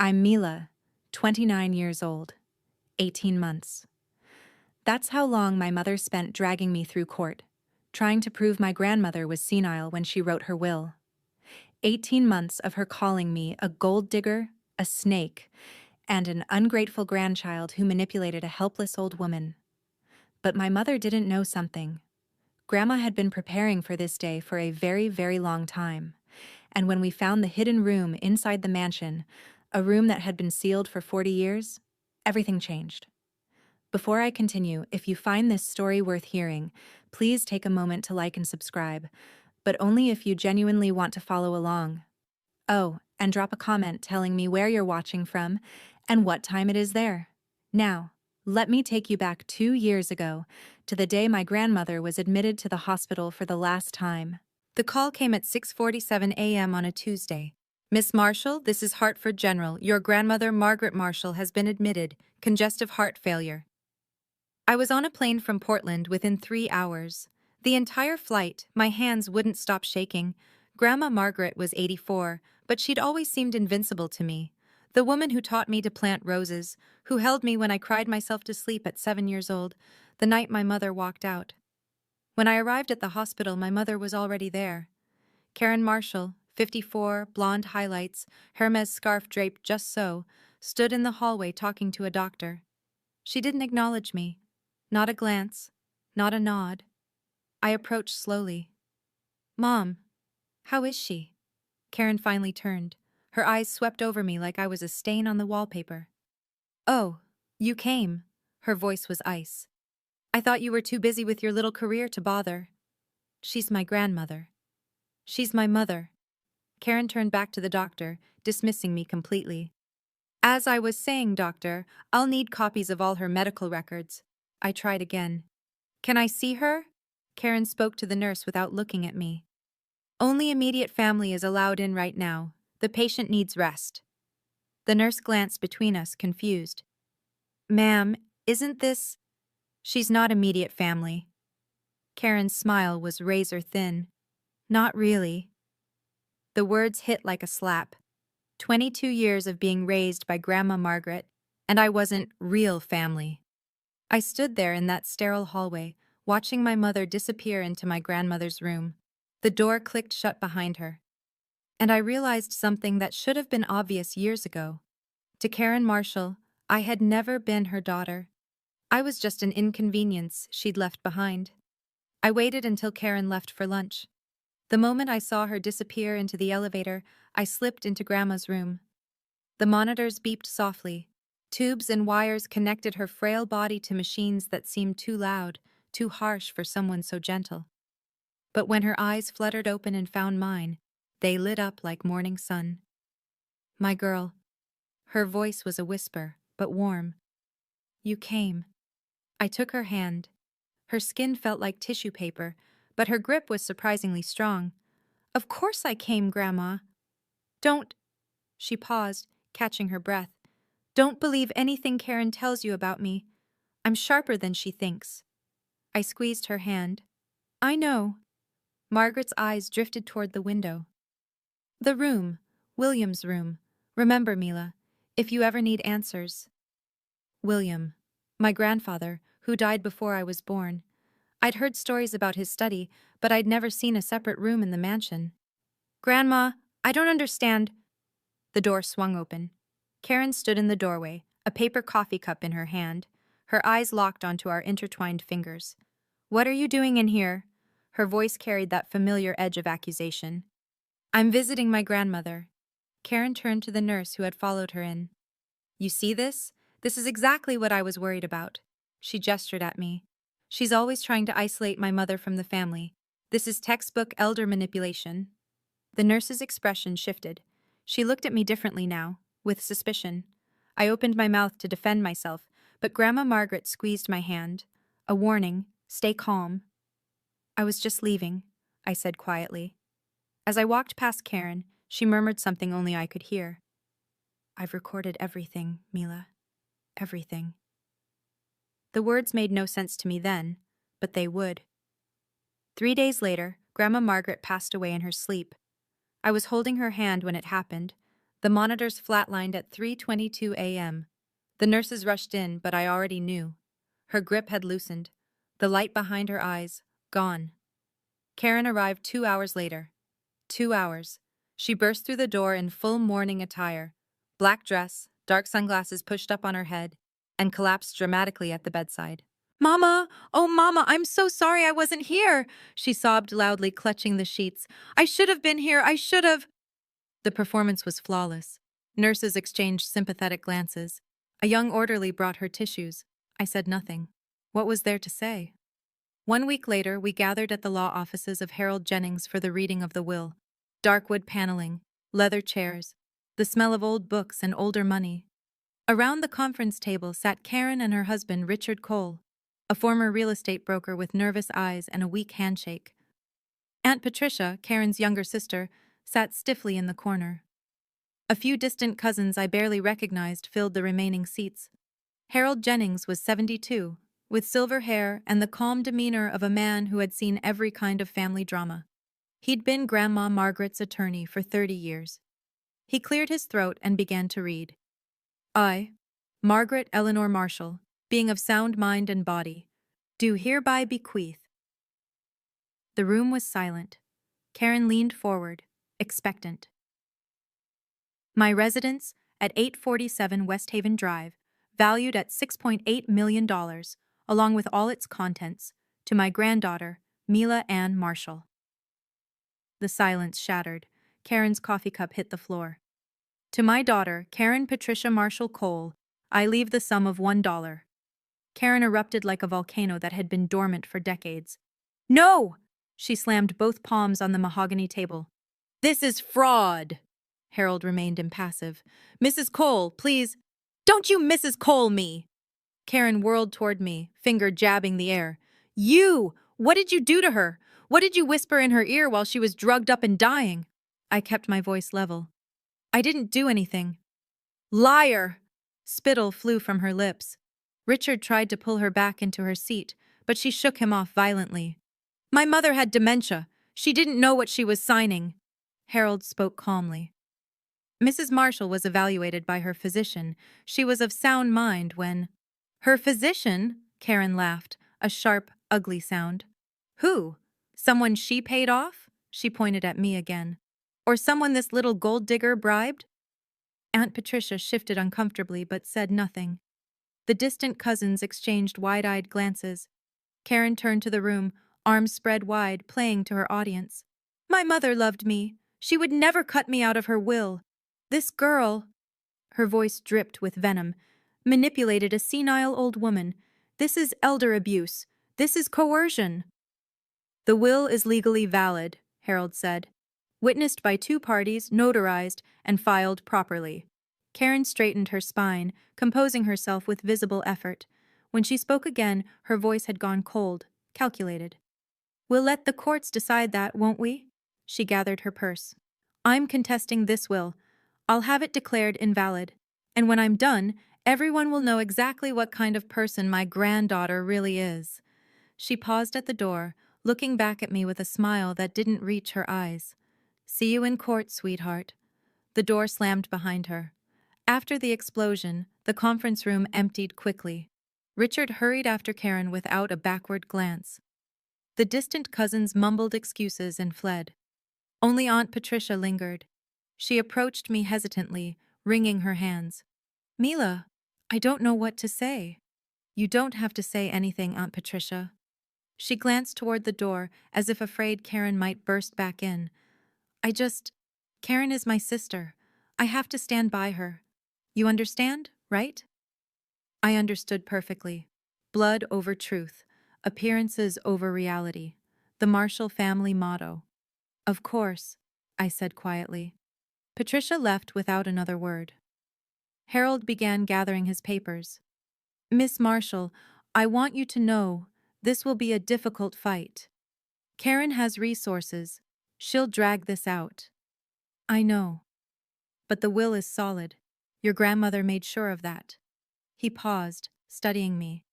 I'm Mila, 29 years old, 18 months. That's how long my mother spent dragging me through court, trying to prove my grandmother was senile when she wrote her will. 18 months of her calling me a gold digger, a snake, and an ungrateful grandchild who manipulated a helpless old woman. But my mother didn't know something. Grandma had been preparing for this day for a very, very long time. And when we found the hidden room inside the mansion, a room that had been sealed for 40 years, everything changed. Before I continue, if you find this story worth hearing, please take a moment to like and subscribe, but only if you genuinely want to follow along. Oh, and drop a comment telling me where you're watching from and what time it is there. Now, let me take you back 2 years ago to the day my grandmother was admitted to the hospital for the last time. The call came at 6:47 a.m. on a Tuesday. Miss Marshall, this is Hartford General. Your grandmother, Margaret Marshall, has been admitted, congestive heart failure. I was on a plane from Portland within 3 hours. The entire flight, my hands wouldn't stop shaking. Grandma Margaret was 84, but she'd always seemed invincible to me. The woman who taught me to plant roses, who held me when I cried myself to sleep at 7 years old, the night my mother walked out. When I arrived at the hospital, my mother was already there. Karen Marshall, 54, blonde highlights, Hermes scarf draped just so, stood in the hallway talking to a doctor. She didn't acknowledge me. Not a glance, not a nod. I approached slowly. "Mom, how is she?" Karen finally turned. Her eyes swept over me like I was a stain on the wallpaper. "Oh, you came." Her voice was ice. "I thought you were too busy with your little career to bother." "She's my grandmother." "She's my mother." Karen turned back to the doctor, dismissing me completely. "As I was saying, doctor, I'll need copies of all her medical records." I tried again. "Can I see her?" Karen spoke to the nurse without looking at me. "Only immediate family is allowed in right now. The patient needs rest." The nurse glanced between us, confused. "Ma'am, isn't this—" "She's not immediate family." Karen's smile was razor thin. "Not really." The words hit like a slap. 22 years of being raised by Grandma Margaret, and I wasn't real family. I stood there in that sterile hallway, watching my mother disappear into my grandmother's room. The door clicked shut behind her. And I realized something that should have been obvious years ago. To Karen Marshall, I had never been her daughter. I was just an inconvenience she'd left behind. I waited until Karen left for lunch. The moment I saw her disappear into the elevator, I slipped into Grandma's room. The monitors beeped softly. Tubes and wires connected her frail body to machines that seemed too loud, too harsh for someone so gentle. But when her eyes fluttered open and found mine, they lit up like morning sun. "My girl." Her voice was a whisper, but warm. "You came." I took her hand. Her skin felt like tissue paper, but her grip was surprisingly strong. "Of course I came, Grandma." "Don't—" She paused, catching her breath. "Don't believe anything Karen tells you about me. I'm sharper than she thinks." I squeezed her hand. "I know." Margaret's eyes drifted toward the window. "The room. William's room. Remember, Mila, if you ever need answers." William. My grandfather, who died before I was born. I'd heard stories about his study, but I'd never seen a separate room in the mansion. "Grandma, I don't understand." The door swung open. Karen stood in the doorway, a paper coffee cup in her hand, her eyes locked onto our intertwined fingers. "What are you doing in here?" Her voice carried that familiar edge of accusation. "I'm visiting my grandmother." Karen turned to the nurse who had followed her in. "You see this? This is exactly what I was worried about." She gestured at me. "She's always trying to isolate my mother from the family. This is textbook elder manipulation." The nurse's expression shifted. She looked at me differently now, with suspicion. I opened my mouth to defend myself, but Grandma Margaret squeezed my hand. A warning, stay calm. "I was just leaving," I said quietly. As I walked past Karen, she murmured something only I could hear. "I've recorded everything, Mila. Everything." The words made no sense to me then, but they would. 3 days later, Grandma Margaret passed away in her sleep. I was holding her hand when it happened, The monitors flatlined at 3:22 a.m. The nurses rushed in, but I already knew. Her grip had loosened. The light behind her eyes, gone. Karen arrived 2 hours later. 2 hours. She burst through the door in full mourning attire, black dress, dark sunglasses pushed up on her head, and collapsed dramatically at the bedside. "Mama! Oh, Mama, I'm so sorry I wasn't here!" She sobbed loudly, clutching the sheets. "I should have been here! I should have!" The performance was flawless. Nurses exchanged sympathetic glances. A young orderly brought her tissues. I said nothing. What was there to say? 1 week later, we gathered at the law offices of Harold Jennings for the reading of the will. Dark wood paneling, leather chairs, the smell of old books and older money. Around the conference table sat Karen and her husband, Richard Cole, a former real estate broker with nervous eyes and a weak handshake. Aunt Patricia, Karen's younger sister, sat stiffly in the corner. A few distant cousins I barely recognized filled the remaining seats. Harold Jennings was 72, with silver hair and the calm demeanor of a man who had seen every kind of family drama. He'd been Grandma Margaret's attorney for 30 years. He cleared his throat and began to read. I, Margaret Eleanor Marshall, being of sound mind and body, do hereby bequeath. The room was silent. Karen leaned forward, expectant. My residence at 847 West Haven Drive, valued at $6.8 million, along with all its contents, to my granddaughter, Mila Ann Marshall. The silence shattered. Karen's coffee cup hit the floor. To my daughter, Karen Patricia Marshall Cole, I leave the sum of $1. Karen erupted like a volcano that had been dormant for decades. No! She slammed both palms on the mahogany table. This is fraud! Harold remained impassive. Mrs. Cole, please. Don't you Mrs. Cole me! Karen whirled toward me, finger jabbing the air. You! What did you do to her? What did you whisper in her ear while she was drugged up and dying? I kept my voice level. I didn't do anything. Liar! Spittle flew from her lips. Richard tried to pull her back into her seat, but she shook him off violently. My mother had dementia. She didn't know what she was signing. Harold spoke calmly. Mrs. Marshall was evaluated by her physician. She was of sound mind when... Her physician? Karen laughed, a sharp, ugly sound. Who? Someone she paid off? She pointed at me again. Or someone this little gold digger bribed? Aunt Patricia shifted uncomfortably but said nothing. The distant cousins exchanged wide-eyed glances. Karen turned to the room, arms spread wide, playing to her audience. My mother loved me. She would never cut me out of her will. This girl, her voice dripped with venom, manipulated a senile old woman. This is elder abuse. This is coercion. The will is legally valid, Harold said. Witnessed by 2 parties, notarized, and filed properly. Karen straightened her spine, composing herself with visible effort. When she spoke again, her voice had gone cold, calculated. We'll let the courts decide that, won't we? She gathered her purse. I'm contesting this will. I'll have it declared invalid. And when I'm done, everyone will know exactly what kind of person my granddaughter really is. She paused at the door, looking back at me with a smile that didn't reach her eyes. See you in court, sweetheart. The door slammed behind her. After the explosion, the conference room emptied quickly. Richard hurried after Karen without a backward glance. The distant cousins mumbled excuses and fled. Only Aunt Patricia lingered. She approached me hesitantly, wringing her hands. Mila, I don't know what to say. You don't have to say anything, Aunt Patricia. She glanced toward the door, as if afraid Karen might burst back in. Karen is my sister. I have to stand by her. You understand, right? I understood perfectly. Blood over truth. Appearances over reality. The Marshall family motto. Of course, I said quietly. Patricia left without another word. Harold began gathering his papers. Miss Marshall, I want you to know this will be a difficult fight. Karen has resources. She'll drag this out. I know. But the will is solid. Your grandmother made sure of that. He paused, studying me.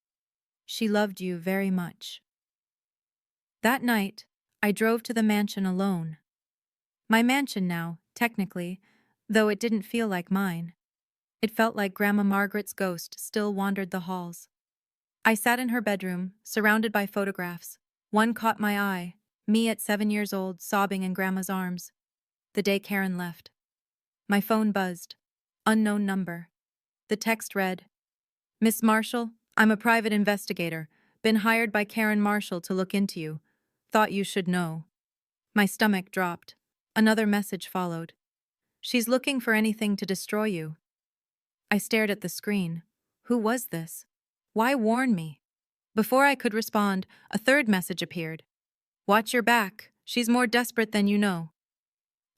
She loved you very much. That night, I drove to the mansion alone. My mansion now, technically, though it didn't feel like mine. It felt like Grandma Margaret's ghost still wandered the halls. I sat in her bedroom, surrounded by photographs. One caught my eye, me at 7 years old, sobbing in Grandma's arms. The day Karen left. My phone buzzed. Unknown number. The text read, "Miss Marshall, I'm a private investigator. Been hired by Karen Marshall to look into you. Thought you should know." My stomach dropped. Another message followed. "She's looking for anything to destroy you." I stared at the screen. Who was this? Why warn me? Before I could respond, a third message appeared. "Watch your back. She's more desperate than you know."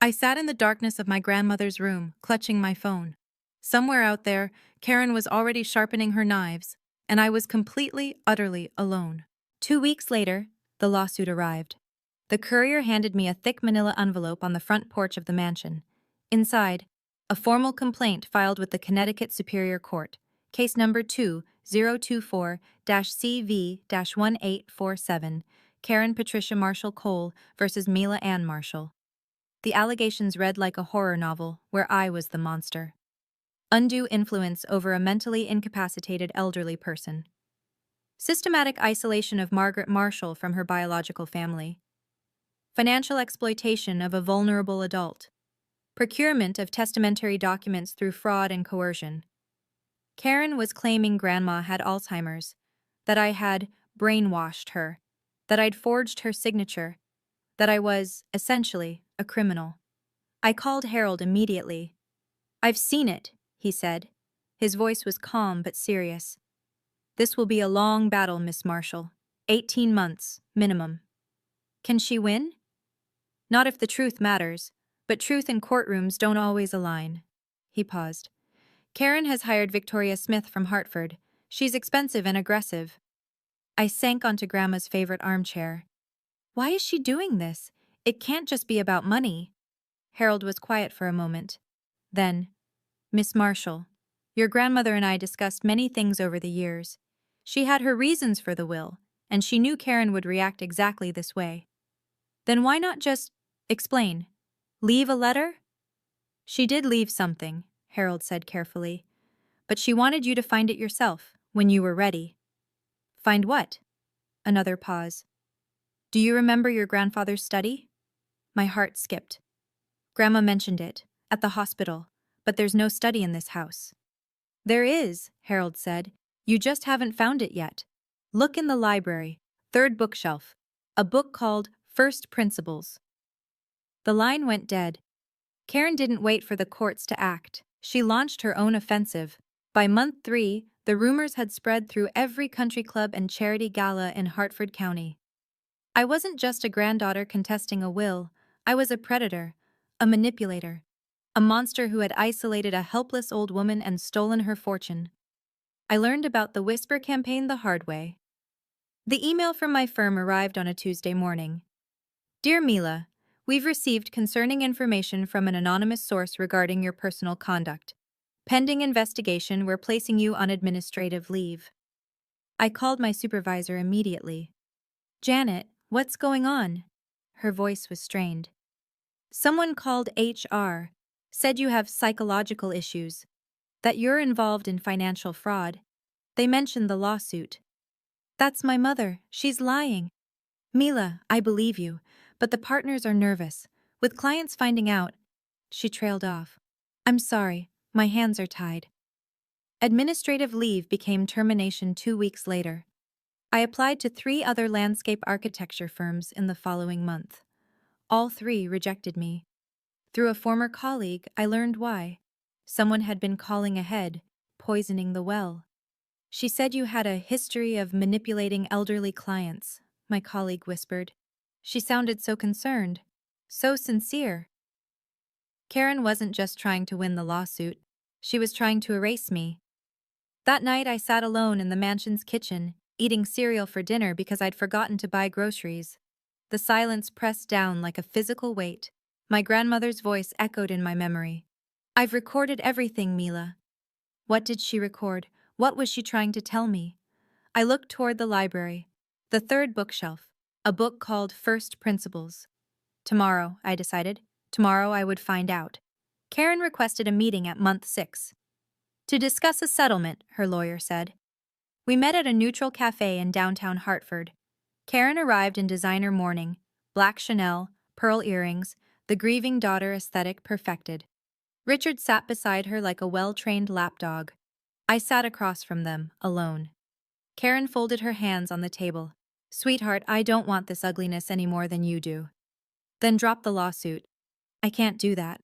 I sat in the darkness of my grandmother's room, clutching my phone. Somewhere out there, Karen was already sharpening her knives, and I was completely, utterly alone. 2 weeks later, the lawsuit arrived. The courier handed me a thick manila envelope on the front porch of the mansion. Inside, a formal complaint filed with the Connecticut Superior Court, case number 2024-CV-1847, Karen Patricia Marshall Cole versus Mila Ann Marshall. The allegations read like a horror novel, where I was the monster. Undue influence over a mentally incapacitated elderly person. Systematic isolation of Margaret Marshall from her biological family. Financial exploitation of a vulnerable adult. Procurement of testamentary documents through fraud and coercion. Karen was claiming Grandma had Alzheimer's, that I had brainwashed her, that I'd forged her signature, that I was, essentially, a criminal. I called Harold immediately. "I've seen it," he said. His voice was calm but serious. "This will be a long battle, Miss Marshall. 18 months, minimum." "Can she win?" "Not if the truth matters, but truth and courtrooms don't always align." He paused. "Karen has hired Victoria Smith from Hartford. She's expensive and aggressive." I sank onto Grandma's favorite armchair. "Why is she doing this? It can't just be about money." Harold was quiet for a moment. Then, "Miss Marshall, your grandmother and I discussed many things over the years. She had her reasons for the will, and she knew Karen would react exactly this way. Then why not just explain? Leave a letter?" "She did leave something," Harold said carefully. "But she wanted you to find it yourself, when you were ready." "Find what?" Another pause. "Do you remember your grandfather's study?" My heart skipped. "Grandma mentioned it, at the hospital, but there's no study in this house." "There is," Harold said. "You just haven't found it yet. Look in the library, third bookshelf, a book called First Principles." The line went dead. Karen didn't wait for the courts to act. She launched her own offensive. By month 3, the rumors had spread through every country club and charity gala in Hartford County. I wasn't just a granddaughter contesting a will. I was a predator, a manipulator, a monster who had isolated a helpless old woman and stolen her fortune. I learned about the Whisper campaign the hard way. The email from my firm arrived on a Tuesday morning. "Dear Mila, we've received concerning information from an anonymous source regarding your personal conduct. Pending investigation, we're placing you on administrative leave." I called my supervisor immediately. "Janet, what's going on?" Her voice was strained. "Someone called HR, said you have psychological issues, that you're involved in financial fraud. They mentioned the lawsuit." "That's my mother. She's lying." "Mila, I believe you, but the partners are nervous. With clients finding out..." She trailed off. "I'm sorry, my hands are tied." Administrative leave became termination 2 weeks later. I applied to 3 other landscape architecture firms in the following month. All 3 rejected me. Through a former colleague, I learned why. Someone had been calling ahead, poisoning the well. "She said you had a history of manipulating elderly clients," my colleague whispered. She sounded so concerned, so sincere. Karen wasn't just trying to win the lawsuit. She was trying to erase me. That night I sat alone in the mansion's kitchen, eating cereal for dinner because I'd forgotten to buy groceries. The silence pressed down like a physical weight. My grandmother's voice echoed in my memory. "I've recorded everything, Mila." What did she record? What was she trying to tell me? I looked toward the library, the third bookshelf, a book called First Principles. Tomorrow, I decided. Tomorrow I would find out. Karen requested a meeting at month 6. To discuss a settlement, her lawyer said. We met at a neutral cafe in downtown Hartford. Karen arrived in designer mourning, black Chanel, pearl earrings, the grieving daughter aesthetic perfected. Richard sat beside her like a well-trained lapdog. I sat across from them, alone. Karen folded her hands on the table. Sweetheart, I don't want this ugliness any more than you do. Then dropped the lawsuit. I can't do that.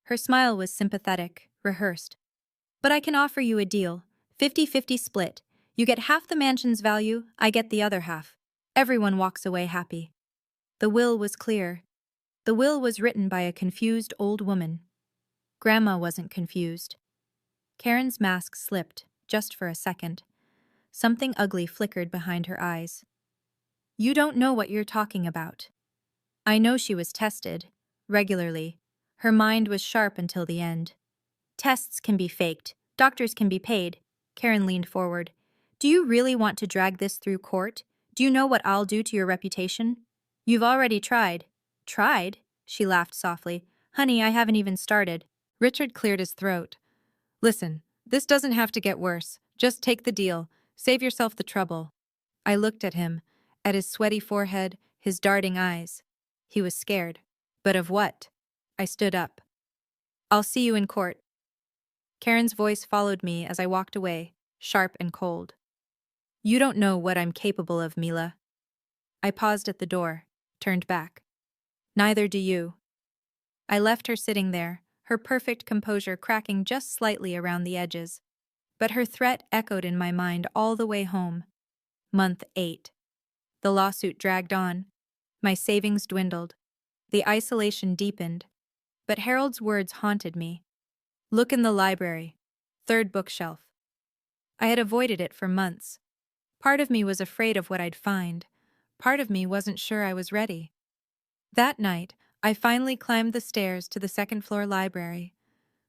Her smile was sympathetic, rehearsed. But I can offer you a deal, 50-50 split. You get half the mansion's value, I get the other half. Everyone walks away happy. The will was clear. The will was written by a confused old woman. Grandma wasn't confused. Karen's mask slipped, just for a second. Something ugly flickered behind her eyes. You don't know what you're talking about. I know she was tested, regularly. Her mind was sharp until the end. Tests can be faked. Doctors can be paid. Karen leaned forward. Do you really want to drag this through court? Do you know what I'll do to your reputation? You've already tried. Tried? She laughed softly. Honey, I haven't even started. Richard cleared his throat. Listen, this doesn't have to get worse. Just take the deal. Save yourself the trouble. I looked at him, at his sweaty forehead, his darting eyes. He was scared. But of what? I stood up. I'll see you in court. Karen's voice followed me as I walked away, sharp and cold. You don't know what I'm capable of, Mila. I paused at the door, turned back. Neither do you. I left her sitting there, her perfect composure cracking just slightly around the edges. But her threat echoed in my mind all the way home. Month 8. The lawsuit dragged on. My savings dwindled. The isolation deepened. But Harold's words haunted me. Look in the library. 3rd bookshelf. I had avoided it for months. Part of me was afraid of what I'd find. Part of me wasn't sure I was ready. That night, I finally climbed the stairs to the 2nd-floor library.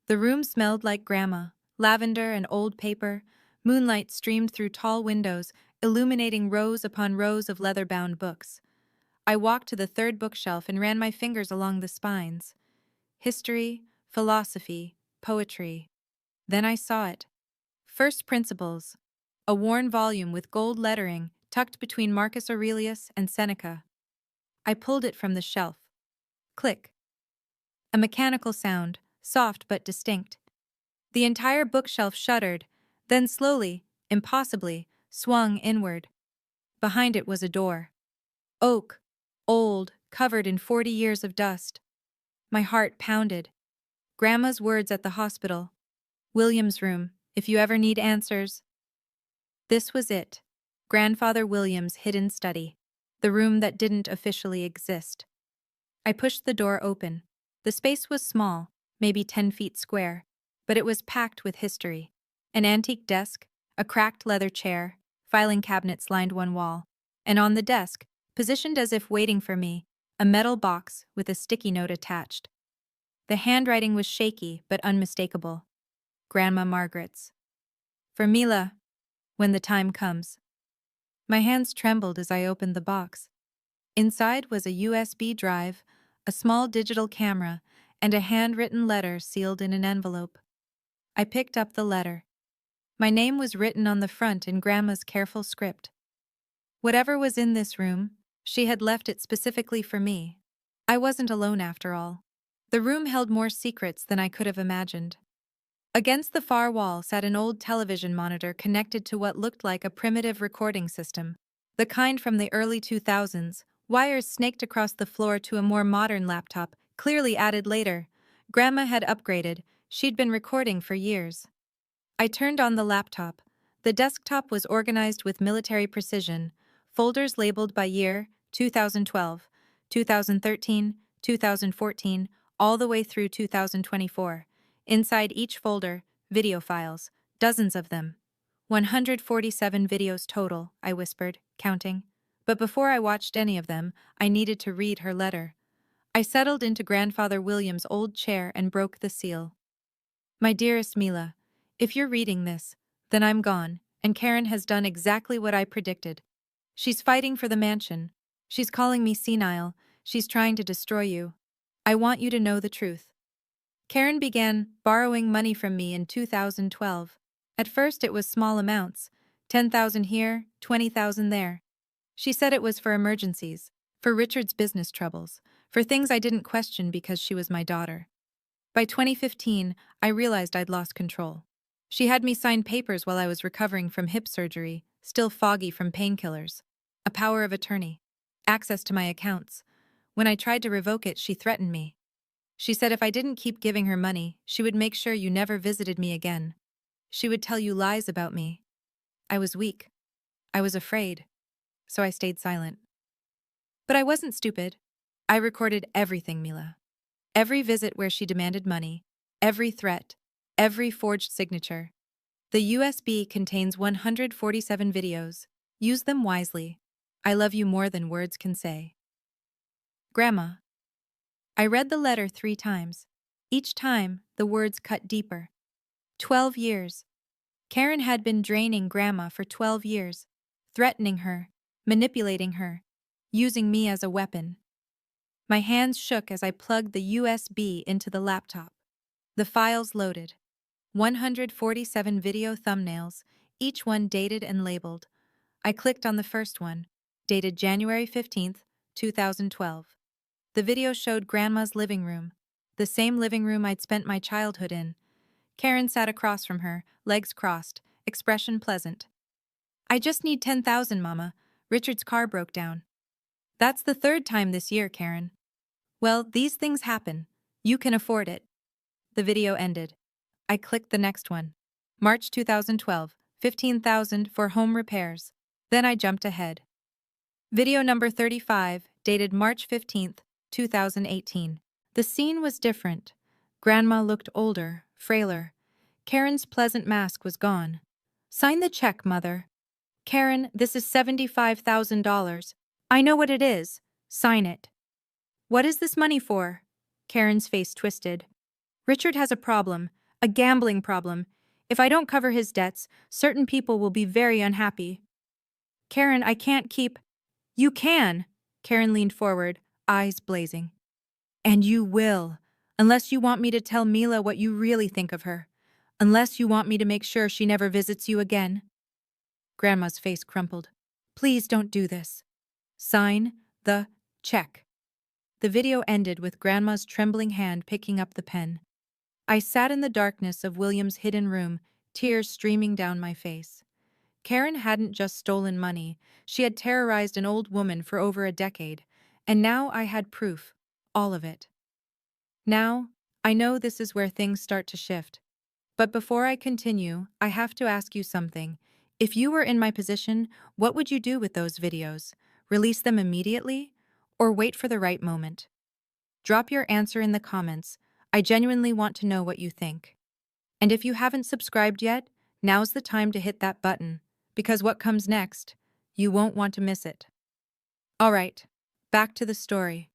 The room smelled like grandma, lavender and old paper. Moonlight streamed through tall windows, illuminating rows upon rows of leather-bound books. I walked to the 3rd bookshelf and ran my fingers along the spines. History, philosophy, poetry. Then I saw it. First Principles, a worn volume with gold lettering tucked between Marcus Aurelius and Seneca. I pulled it from the shelf. Click. A mechanical sound, soft but distinct. The entire bookshelf shuddered, then slowly, impossibly, swung inward. Behind it was a door. Oak, old, covered in 40 years of dust. My heart pounded. Grandma's words at the hospital. William's room, if you ever need answers. This was it. Grandfather William's hidden study. The room that didn't officially exist. I pushed the door open. The space was small, maybe 10 feet square, but it was packed with history. An antique desk, a cracked leather chair, filing cabinets lined one wall, and on the desk, positioned as if waiting for me, a metal box with a sticky note attached. The handwriting was shaky but unmistakable. Grandma Margaret's. For Mila, when the time comes. My hands trembled as I opened the box. Inside was a USB drive, a small digital camera, and a handwritten letter sealed in an envelope. I picked up the letter. My name was written on the front in Grandma's careful script. Whatever was in this room, she had left it specifically for me. I wasn't alone after all. The room held more secrets than I could have imagined. Against the far wall sat an old television monitor connected to what looked like a primitive recording system. The kind from the early 2000s, wires snaked across the floor to a more modern laptop, clearly added later. Grandma had upgraded. She'd been recording for years. I turned on the laptop. The desktop was organized with military precision. Folders labeled by year, 2012, 2013, 2014, all the way through 2024. Inside each folder, video files, dozens of them. 147 videos total, I whispered, counting. But before I watched any of them, I needed to read her letter. I settled into Grandfather William's old chair and broke the seal. My dearest Mila, if you're reading this, then I'm gone, and Karen has done exactly what I predicted. She's fighting for the mansion. She's calling me senile. She's trying to destroy you. I want you to know the truth. Karen began borrowing money from me in 2012. At first it was small amounts, 10,000 here, 20,000 there. She said it was for emergencies, for Richard's business troubles, for things I didn't question because she was my daughter. By 2015, I realized I'd lost control. She had me sign papers while I was recovering from hip surgery, still foggy from painkillers. A power of attorney. Access to my accounts. When I tried to revoke it, she threatened me. She said if I didn't keep giving her money, she would make sure you never visited me again. She would tell you lies about me. I was weak. I was afraid. So I stayed silent. But I wasn't stupid. I recorded everything, Mila. Every visit where she demanded money, every threat, every forged signature. The USB contains 147 videos. Use them wisely. I love you more than words can say. Grandma. I read the letter 3 times. Each time, the words cut deeper. 12 years. Karen had been draining Grandma for 12 years, threatening her, manipulating her, using me as a weapon. My hands shook as I plugged the USB into the laptop. The files loaded. 147 video thumbnails, each one dated and labeled. I clicked on the first one, dated January 15th, 2012. The video showed Grandma's living room, the same living room I'd spent my childhood in. Karen sat across from her, legs crossed, expression pleasant. I just need 10,000, Mama. Richard's car broke down. That's the 3rd time this year, Karen. Well, these things happen. You can afford it. The video ended. I clicked the next one. March 2012, 15,000 for home repairs. Then I jumped ahead. Video number 35, dated March 15th, 2018. The scene was different. Grandma looked older, frailer. Karen's pleasant mask was gone. Sign the check, Mother. Karen, this is $75,000. I know what it is. Sign it. What is this money for? Karen's face twisted. Richard has a problem, a gambling problem. If I don't cover his debts, certain people will be very unhappy. Karen, I can't keep... You can! Karen leaned forward, eyes blazing. And you will, unless you want me to tell Mila what you really think of her. Unless you want me to make sure she never visits you again. Grandma's face crumpled. Please don't do this. Sign the check. The video ended with Grandma's trembling hand picking up the pen. I sat in the darkness of William's hidden room, tears streaming down my face. Karen hadn't just stolen money, she had terrorized an old woman for over a decade, and now I had proof, all of it. Now, I know this is where things start to shift. But before I continue, I have to ask you something. If you were in my position, what would you do with those videos? Release them immediately? Or wait for the right moment? Drop your answer in the comments. I genuinely want to know what you think. And if you haven't subscribed yet, now's the time to hit that button, because what comes next, you won't want to miss it. Alright, back to the story.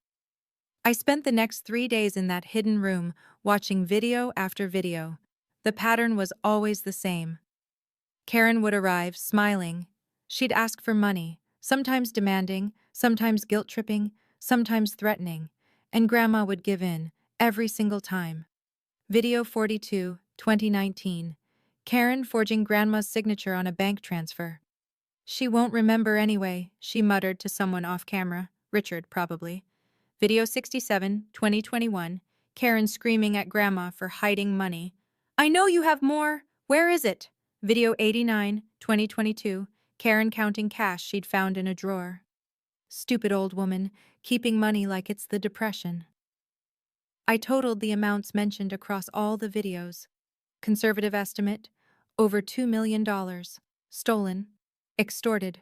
I spent the next 3 days in that hidden room, watching video after video. The pattern was always the same. Karen would arrive, smiling. She'd ask for money, sometimes demanding, sometimes guilt-tripping, sometimes threatening, and Grandma would give in, every single time. Video 42, 2019. Karen forging Grandma's signature on a bank transfer. She won't remember anyway, she muttered to someone off camera, Richard probably. Video 67, 2021. Karen screaming at Grandma for hiding money. I know you have more! Where is it? Video 89, 2022. Karen counting cash she'd found in a drawer. Stupid old woman, keeping money like it's the Depression. I totaled the amounts mentioned across all the videos. Conservative estimate, over $2 million. Stolen, extorted,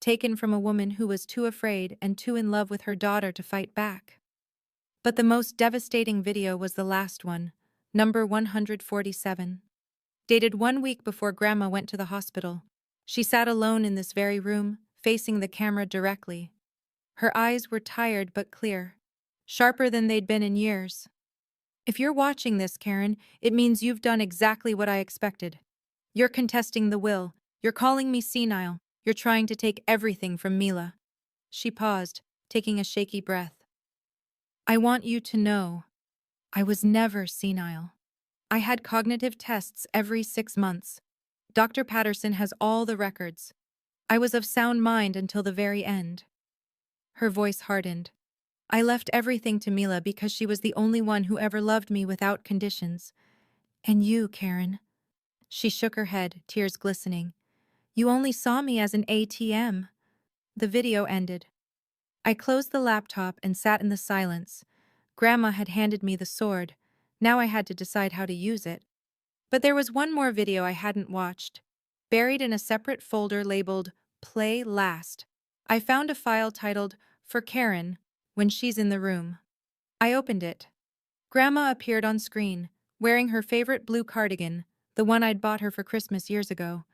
taken from a woman who was too afraid and too in love with her daughter to fight back. But the most devastating video was the last one, number 147. Dated 1 week before Grandma went to the hospital. She sat alone in this very room, facing the camera directly. Her eyes were tired but clear, sharper than they'd been in years. If you're watching this, Karen, it means you've done exactly what I expected. You're contesting the will. You're calling me senile. You're trying to take everything from Mila. She paused, taking a shaky breath. I want you to know. I was never senile. I had cognitive tests every 6 months. Dr. Patterson has all the records. I was of sound mind until the very end. Her voice hardened. I left everything to Mila because she was the only one who ever loved me without conditions. And you, Karen. She shook her head, tears glistening. You only saw me as an ATM. The video ended. I closed the laptop and sat in the silence. Grandma had handed me the sword. Now I had to decide how to use it. But there was one more video I hadn't watched. Buried in a separate folder labeled Play Last, I found a file titled For Karen, When She's in the Room. I opened it. Grandma appeared on screen, wearing her favorite blue cardigan, the one I'd bought her for Christmas years ago.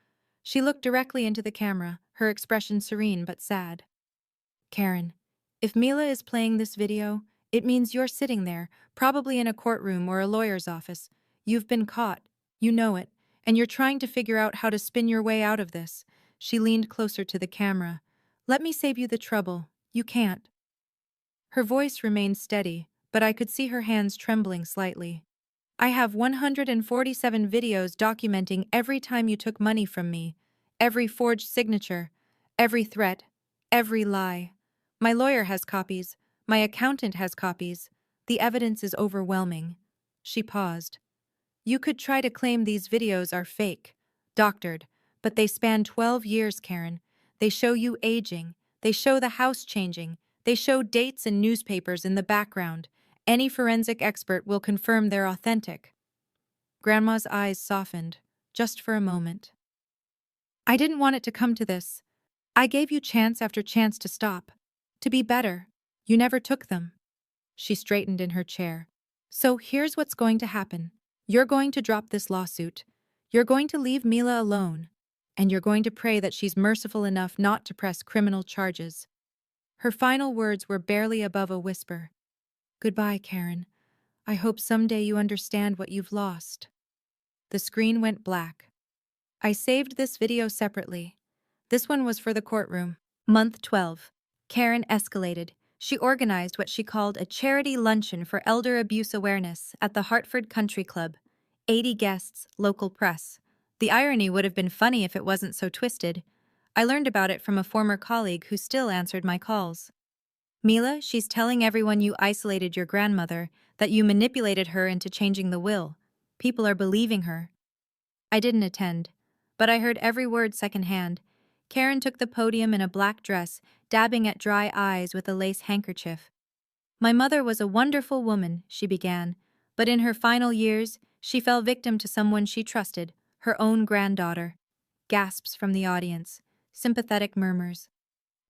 She looked directly into the camera, her expression serene but sad. Karen, if Mila is playing this video, it means you're sitting there, probably in a courtroom or a lawyer's office. You've been caught. You know it. And you're trying to figure out how to spin your way out of this. She leaned closer to the camera. Let me save you the trouble. You can't. Her voice remained steady, but I could see her hands trembling slightly. I have 147 videos documenting every time you took money from me, every forged signature, every threat, every lie. My lawyer has copies. My accountant has copies. The evidence is overwhelming. She paused. You could try to claim these videos are fake, doctored, but they span 12 years, Karen. They show you aging. They show the house changing. They show dates and newspapers in the background. Any forensic expert will confirm they're authentic. Grandma's eyes softened, just for a moment. I didn't want it to come to this. I gave you chance after chance to stop. To be better. You never took them. She straightened in her chair. So here's what's going to happen. You're going to drop this lawsuit. You're going to leave Mila alone. And you're going to pray that she's merciful enough not to press criminal charges. Her final words were barely above a whisper. Goodbye, Karen. I hope someday you understand what you've lost. The screen went black. I saved this video separately. This one was for the courtroom. Month 12. Karen escalated. She organized what she called a charity luncheon for elder abuse awareness at the Hartford Country Club. 80 guests, local press. The irony would have been funny if it wasn't so twisted. I learned about it from a former colleague who still answered my calls. Mila, she's telling everyone you isolated your grandmother, that you manipulated her into changing the will. People are believing her. I didn't attend, but I heard every word secondhand. Karen took the podium in a black dress, dabbing at dry eyes with a lace handkerchief. My mother was a wonderful woman, she began, but in her final years, she fell victim to someone she trusted, her own granddaughter. Gasps from the audience, sympathetic murmurs.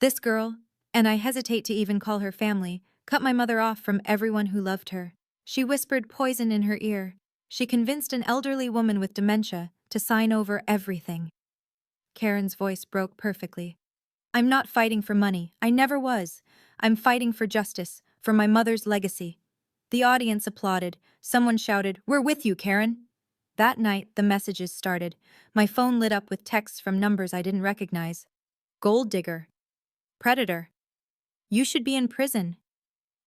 This girl, and I hesitate to even call her family, cut my mother off from everyone who loved her. She whispered poison in her ear. She convinced an elderly woman with dementia to sign over everything. Karen's voice broke perfectly. I'm not fighting for money. I never was. I'm fighting for justice, for my mother's legacy. The audience applauded. Someone shouted, "We're with you, Karen." That night, the messages started. My phone lit up with texts from numbers I didn't recognize. Gold digger. Predator. You should be in prison.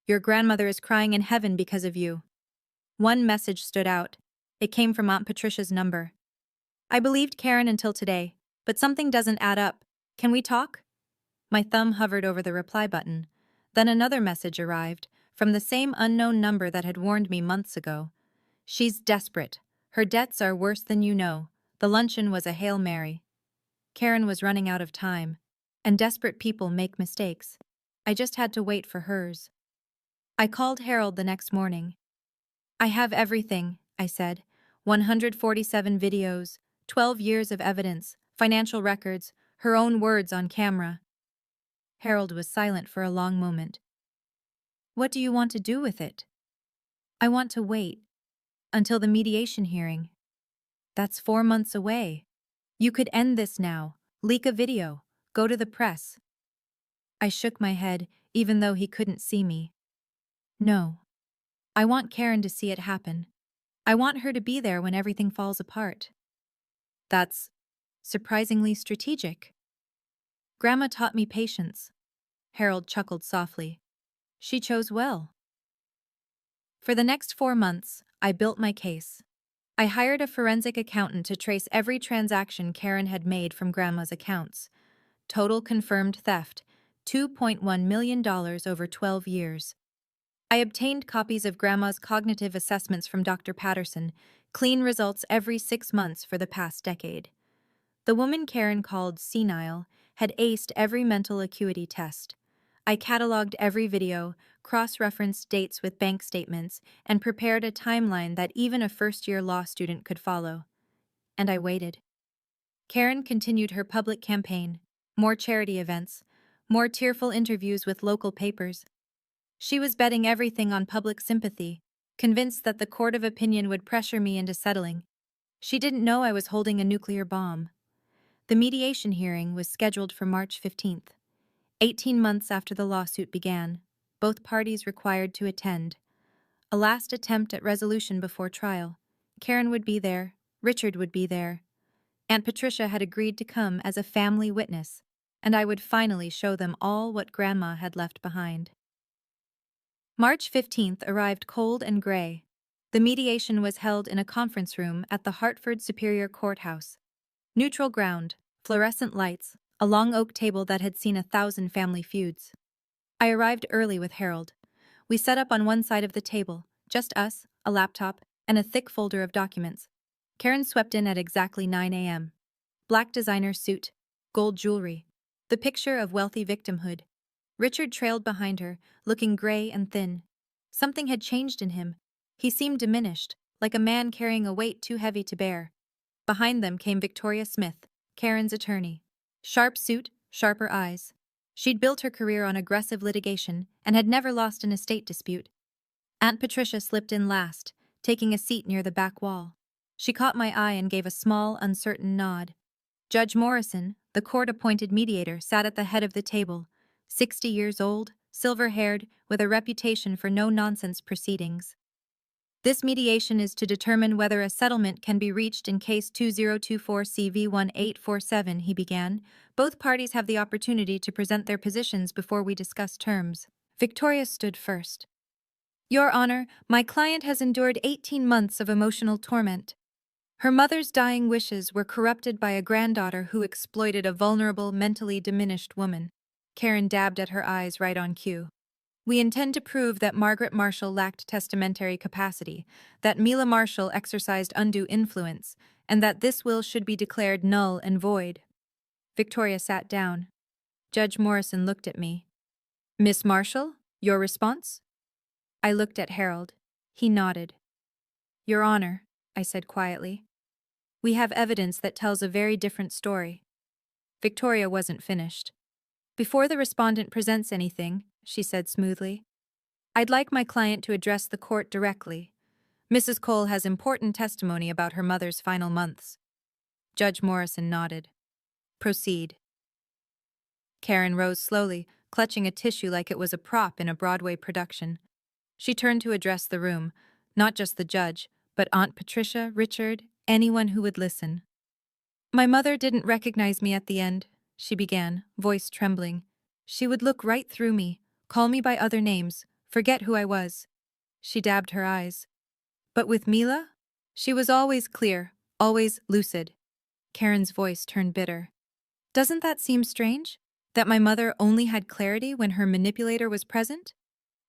Your grandmother is crying in heaven because of you. One message stood out. It came from Aunt Patricia's number. I believed Karen until today, but something doesn't add up. Can we talk? My thumb hovered over the reply button. Then another message arrived, from the same unknown number that had warned me months ago. She's desperate. Her debts are worse than you know. The luncheon was a Hail Mary. Karen was running out of time, and desperate people make mistakes. I just had to wait for hers. I called Harold the next morning. I have everything, I said. 147 videos, 12 years of evidence, financial records, her own words on camera. Harold was silent for a long moment. What do you want to do with it? I want to wait. Until the mediation hearing. That's 4 months away. You could end this now, leak a video, go to the press. I shook my head, even though he couldn't see me. No. I want Karen to see it happen. I want her to be there when everything falls apart. That's surprisingly strategic. Grandma taught me patience. Harold chuckled softly. She chose well. For the next 4 months, I built my case. I hired a forensic accountant to trace every transaction Karen had made from Grandma's accounts. Total confirmed theft, $2.1 million over 12 years. I obtained copies of Grandma's cognitive assessments from Dr. Patterson, clean results every 6 months for the past decade. The woman Karen called senile had aced every mental acuity test. I cataloged every video, cross-referenced dates with bank statements, and prepared a timeline that even a first-year law student could follow. And I waited. Karen continued her public campaign, more charity events, more tearful interviews with local papers. She was betting everything on public sympathy, convinced that the court of opinion would pressure me into settling. She didn't know I was holding a nuclear bomb. The mediation hearing was scheduled for March 15th. 18 months after the lawsuit began, both parties required to attend. A last attempt at resolution before trial. Karen would be there, Richard would be there. Aunt Patricia had agreed to come as a family witness, and I would finally show them all what Grandma had left behind. March 15th arrived cold and gray. The mediation was held in a conference room at the Hartford Superior Courthouse. Neutral ground, fluorescent lights, a long oak table that had seen 1,000 family feuds. I arrived early with Harold. We set up on one side of the table, just us, a laptop, and a thick folder of documents. Karen swept in at exactly 9 a.m. Black designer suit, gold jewelry, the picture of wealthy victimhood. Richard trailed behind her, looking gray and thin. Something had changed in him. He seemed diminished, like a man carrying a weight too heavy to bear. Behind them came Victoria Smith, Karen's attorney. Sharp suit, sharper eyes. She'd built her career on aggressive litigation and had never lost an estate dispute. Aunt Patricia slipped in last, taking a seat near the back wall. She caught my eye and gave a small, uncertain nod. Judge Morrison, the court-appointed mediator, sat at the head of the table, 60 years old, silver-haired, with a reputation for no-nonsense proceedings. This mediation is to determine whether a settlement can be reached in case 2024-CV1847, he began. Both parties have the opportunity to present their positions before we discuss terms. Victoria stood first. Your Honor, my client has endured 18 months of emotional torment. Her mother's dying wishes were corrupted by a granddaughter who exploited a vulnerable, mentally diminished woman. Karen dabbed at her eyes right on cue. We intend to prove that Margaret Marshall lacked testamentary capacity, that Mila Marshall exercised undue influence, and that this will should be declared null and void. Victoria sat down. Judge Morrison looked at me. Miss Marshall, your response? I looked at Harold. He nodded. Your Honor, I said quietly, we have evidence that tells a very different story. Victoria wasn't finished. Before the respondent presents anything, she said smoothly, I'd like my client to address the court directly. Mrs. Cole has important testimony about her mother's final months. Judge Morrison nodded. Proceed. Karen rose slowly, clutching a tissue like it was a prop in a Broadway production. She turned to address the room, not just the judge, but Aunt Patricia, Richard, anyone who would listen. My mother didn't recognize me at the end, she began, voice trembling. She would look right through me, call me by other names, forget who I was. She dabbed her eyes. But with Mila? She was always clear, always lucid. Karen's voice turned bitter. Doesn't that seem strange? That my mother only had clarity when her manipulator was present?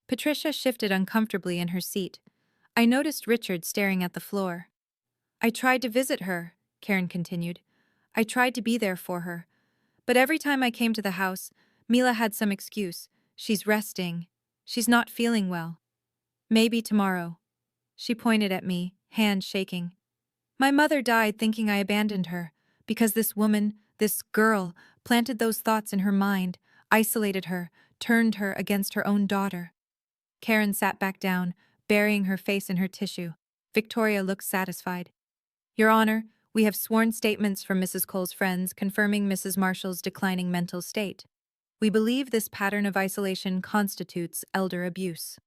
Patricia shifted uncomfortably in her seat. I noticed Richard staring at the floor. I tried to visit her, Karen continued. I tried to be there for her. But every time I came to the house, Mila had some excuse. She's resting. She's not feeling well. Maybe tomorrow. She pointed at me, hand shaking. My mother died thinking I abandoned her, because this woman, this girl, planted those thoughts in her mind, isolated her, turned her against her own daughter. Karen sat back down, burying her face in her tissue. Victoria looked satisfied. Your Honor, we have sworn statements from Mrs. Cole's friends confirming Mrs. Marshall's declining mental state. We believe this pattern of isolation constitutes elder abuse.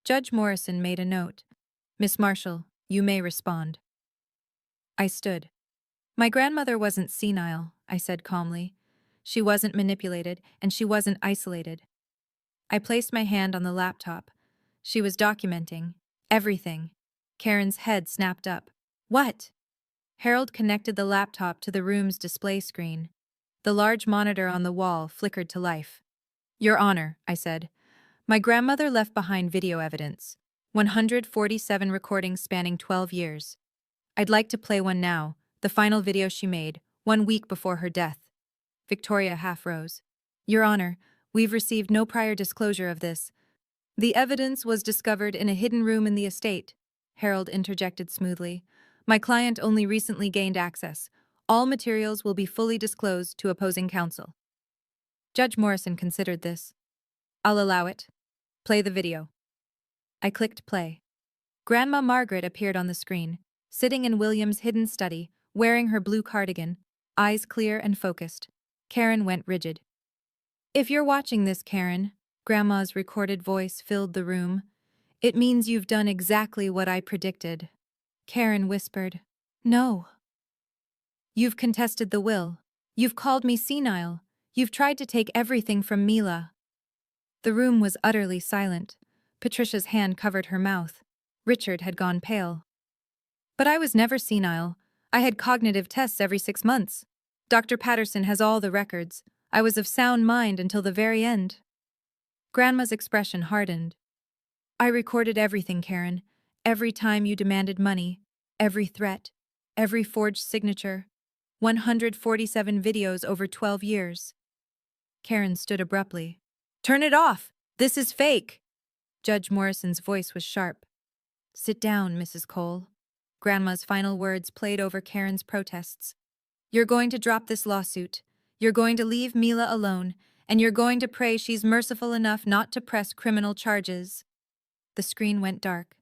Judge Morrison made a note. Miss Marshall, you may respond. I stood. My grandmother wasn't senile, I said calmly. She wasn't manipulated, and she wasn't isolated. I placed my hand on the laptop. She was documenting everything. Karen's head snapped up. What? Harold connected the laptop to the room's display screen. The large monitor on the wall flickered to life. Your Honor, I said. My grandmother left behind video evidence. 147 recordings spanning 12 years. I'd like to play one now, the final video she made, 1 week before her death. Victoria half rose. Your Honor, we've received no prior disclosure of this. The evidence was discovered in a hidden room in the estate, Harold interjected smoothly. My client only recently gained access. All materials will be fully disclosed to opposing counsel. Judge Morrison considered this. I'll allow it. Play the video. I clicked play. Grandma Margaret appeared on the screen, sitting in William's hidden study, wearing her blue cardigan, eyes clear and focused. Karen went rigid. If you're watching this, Karen, Grandma's recorded voice filled the room, it means you've done exactly what I predicted. Karen whispered, No. You've contested the will. You've called me senile. You've tried to take everything from Mila. The room was utterly silent. Patricia's hand covered her mouth. Richard had gone pale. But I was never senile. I had cognitive tests every 6 months. Dr. Patterson has all the records. I was of sound mind until the very end. Grandma's expression hardened. I recorded everything, Karen. Every time you demanded money, every threat, every forged signature. 147 videos over 12 years. Karen stood abruptly. Turn it off! This is fake! Judge Morrison's voice was sharp. Sit down, Mrs. Cole. Grandma's final words played over Karen's protests. You're going to drop this lawsuit. You're going to leave Mila alone, and you're going to pray she's merciful enough not to press criminal charges. The screen went dark.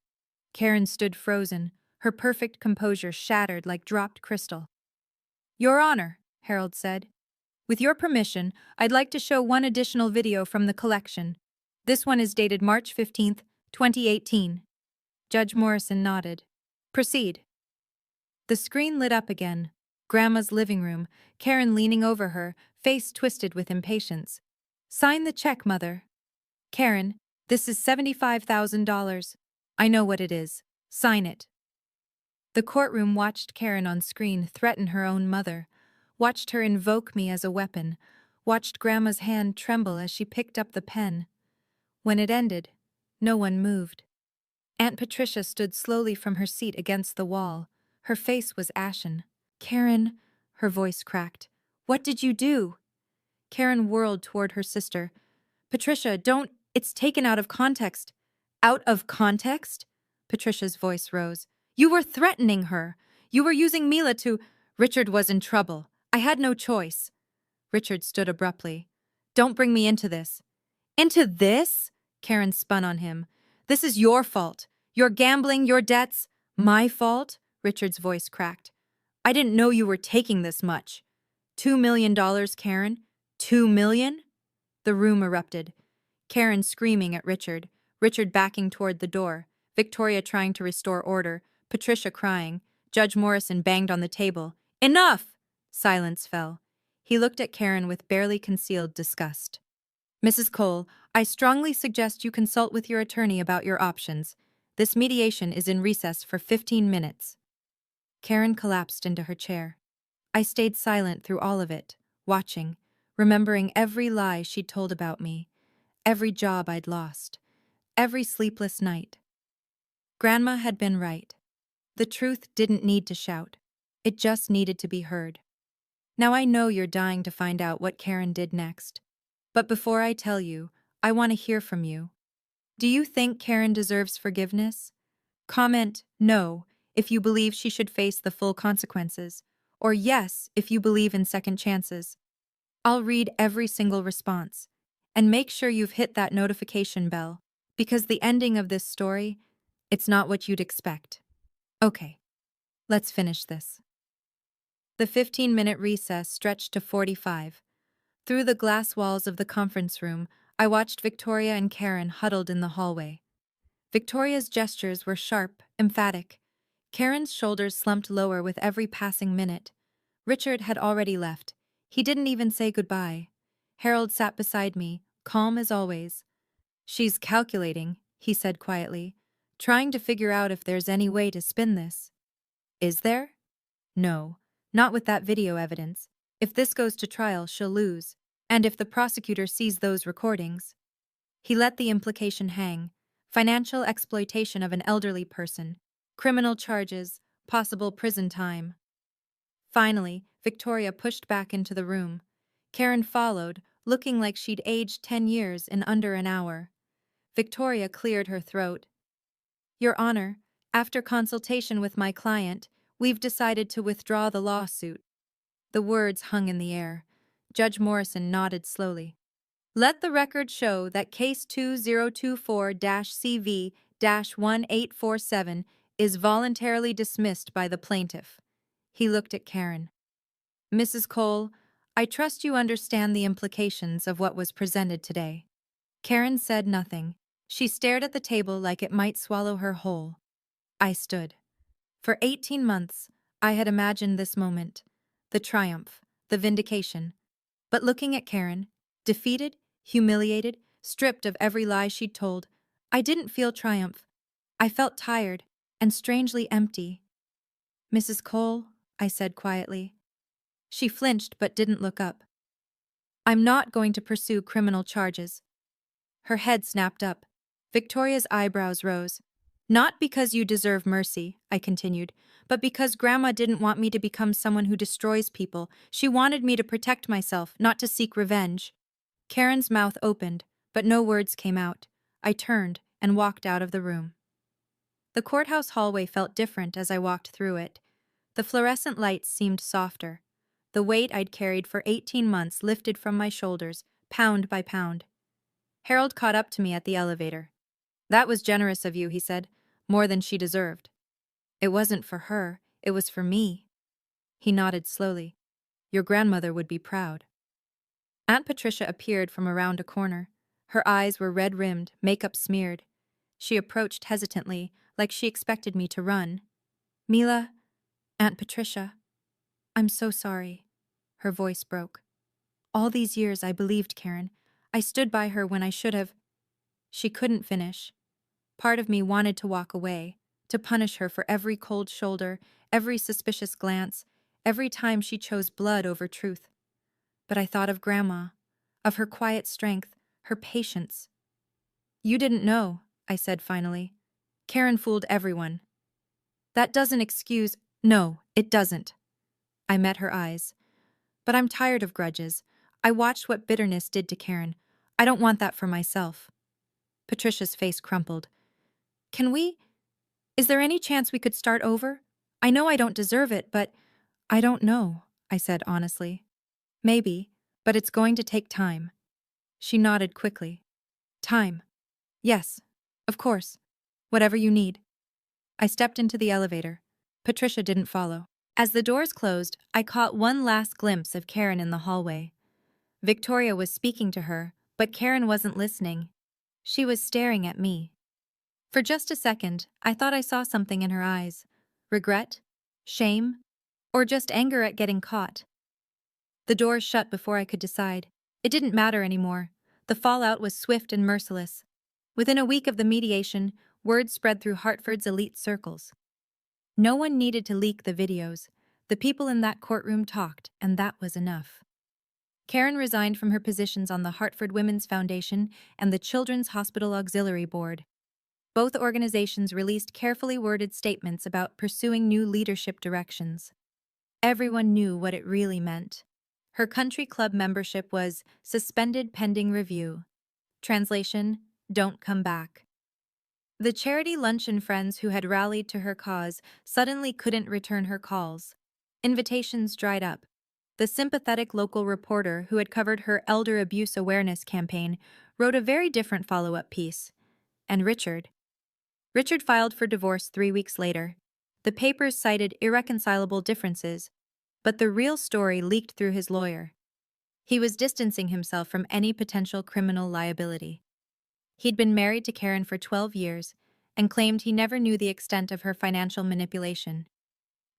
Karen stood frozen, her perfect composure shattered like dropped crystal. Your Honor, Harold said. With your permission, I'd like to show one additional video from the collection. This one is dated March 15, 2018. Judge Morrison nodded. Proceed. The screen lit up again. Grandma's living room, Karen leaning over her, face twisted with impatience. Sign the check, Mother. Karen, this is $75,000. I know what it is. Sign it. The courtroom watched Karen on screen threaten her own mother, watched her invoke me as a weapon, watched Grandma's hand tremble as she picked up the pen. When it ended, no one moved. Aunt Patricia stood slowly from her seat against the wall. Her face was ashen. Karen, her voice cracked. What did you do? Karen whirled toward her sister. Patricia, don't, it's taken out of context. Out of context? Patricia's voice rose. You were threatening her. You were using Mila to... Richard was in trouble. I had no choice. Richard stood abruptly. Don't bring me into this. Into this? Karen spun on him. This is your fault. Your gambling, your debts. My fault? Richard's voice cracked. I didn't know you were taking this much. $2 million, Karen? $2 million? The room erupted. Karen screaming at Richard, Richard backing toward the door, Victoria trying to restore order, Patricia crying. Judge Morrison banged on the table. Enough! Silence fell. He looked at Karen with barely concealed disgust. Mrs. Cole, I strongly suggest you consult with your attorney about your options. This mediation is in recess for 15 minutes. Karen collapsed into her chair. I stayed silent through all of it, watching, remembering every lie she'd told about me, every job I'd lost, every sleepless night. Grandma had been right. The truth didn't need to shout. It just needed to be heard. Now I know you're dying to find out what Karen did next. But before I tell you, I want to hear from you. Do you think Karen deserves forgiveness? Comment no if you believe she should face the full consequences, or yes if you believe in second chances. I'll read every single response. And make sure you've hit that notification bell, because the ending of this story, it's not what you'd expect. Okay, let's finish this. The 15-minute recess stretched to 45. Through the glass walls of the conference room, I watched Victoria and Karen huddled in the hallway. Victoria's gestures were sharp, emphatic. Karen's shoulders slumped lower with every passing minute. Richard had already left. He didn't even say goodbye. Harold sat beside me, calm as always. She's calculating, he said quietly, trying to figure out if there's any way to spin this. Is there? No, not with that video evidence. If this goes to trial, she'll lose. And if the prosecutor sees those recordings. He let the implication hang. Financial exploitation of an elderly person, criminal charges, possible prison time. Finally, Victoria pushed back into the room. Karen followed, looking like she'd aged 10 years in under an hour. Victoria cleared her throat. Your Honor, after consultation with my client, we've decided to withdraw the lawsuit. The words hung in the air. Judge Morrison nodded slowly. Let the record show that Case 2024-CV-1847 is voluntarily dismissed by the plaintiff. He looked at Karen. Mrs. Cole, I trust you understand the implications of what was presented today. Karen said nothing. She stared at the table like it might swallow her whole. I stood. For 18 months, I had imagined this moment. The triumph, the vindication. But looking at Karen, defeated, humiliated, stripped of every lie she'd told, I didn't feel triumph. I felt tired and strangely empty. Mrs. Cole, I said quietly. She flinched but didn't look up. I'm not going to pursue criminal charges. Her head snapped up. Victoria's eyebrows rose. Not because you deserve mercy, I continued, but because Grandma didn't want me to become someone who destroys people. She wanted me to protect myself, not to seek revenge. Karen's mouth opened, but no words came out. I turned and walked out of the room. The courthouse hallway felt different as I walked through it. The fluorescent lights seemed softer. The weight I'd carried for 18 months lifted from my shoulders, pound by pound. Harold caught up to me at the elevator. That was generous of you, he said, more than she deserved. It wasn't for her, it was for me. He nodded slowly. Your grandmother would be proud. Aunt Patricia appeared from around a corner. Her eyes were red-rimmed, makeup smeared. She approached hesitantly, like she expected me to run. Mila, Aunt Patricia, I'm so sorry. Her voice broke. All these years I believed Karen. I stood by her when I should have. She couldn't finish. Part of me wanted to walk away, to punish her for every cold shoulder, every suspicious glance, every time she chose blood over truth. But I thought of Grandma, of her quiet strength, her patience. You didn't know, I said finally. Karen fooled everyone. That doesn't excuse— No, it doesn't. I met her eyes. But I'm tired of grudges. I watched what bitterness did to Karen. I don't want that for myself. Patricia's face crumpled. Is there any chance we could start over? I know I don't deserve it, but I don't know, I said honestly. Maybe, but it's going to take time. She nodded quickly. Time. Yes, of course. Whatever you need. I stepped into the elevator. Patricia didn't follow. As the doors closed, I caught one last glimpse of Karen in the hallway. Victoria was speaking to her, but Karen wasn't listening. She was staring at me. For just a second, I thought I saw something in her eyes. Regret? Shame? Or just anger at getting caught? The doors shut before I could decide. It didn't matter anymore. The fallout was swift and merciless. Within a week of the mediation, word spread through Hartford's elite circles. No one needed to leak the videos. The people in that courtroom talked, and that was enough. Karen resigned from her positions on the Hartford Women's Foundation and the Children's Hospital Auxiliary Board. Both organizations released carefully worded statements about pursuing new leadership directions. Everyone knew what it really meant. Her country club membership was suspended pending review. Translation: don't come back. The charity luncheon friends who had rallied to her cause suddenly couldn't return her calls. Invitations dried up. The sympathetic local reporter who had covered her elder abuse awareness campaign wrote a very different follow-up piece. And Richard filed for divorce 3 weeks later. The papers cited irreconcilable differences, but the real story leaked through his lawyer. He was distancing himself from any potential criminal liability. He'd been married to Karen for 12 years and claimed he never knew the extent of her financial manipulation.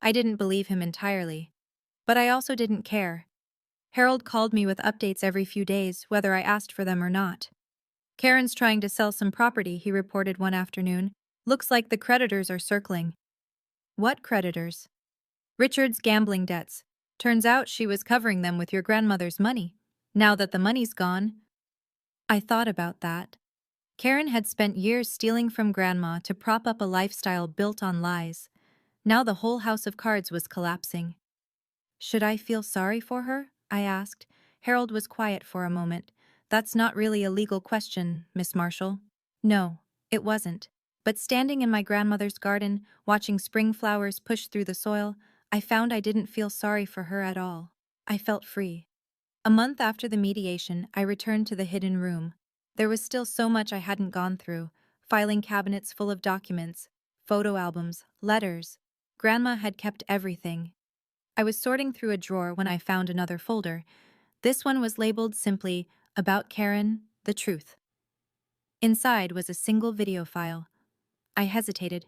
I didn't believe him entirely, but I also didn't care. Harold called me with updates every few days, whether I asked for them or not. Karen's trying to sell some property, he reported one afternoon. Looks like the creditors are circling. What creditors? Richard's gambling debts. Turns out she was covering them with your grandmother's money. Now that the money's gone. I thought about that. Karen had spent years stealing from Grandma to prop up a lifestyle built on lies. Now the whole house of cards was collapsing. Should I feel sorry for her? I asked. Harold was quiet for a moment. That's not really a legal question, Miss Marshall. No, it wasn't. But standing in my grandmother's garden, watching spring flowers push through the soil, I found I didn't feel sorry for her at all. I felt free. A month after the mediation, I returned to the hidden room. There was still so much I hadn't gone through, filing cabinets full of documents, photo albums, letters. Grandma had kept everything. I was sorting through a drawer when I found another folder. This one was labeled simply, About Karen, the Truth. Inside was a single video file. I hesitated.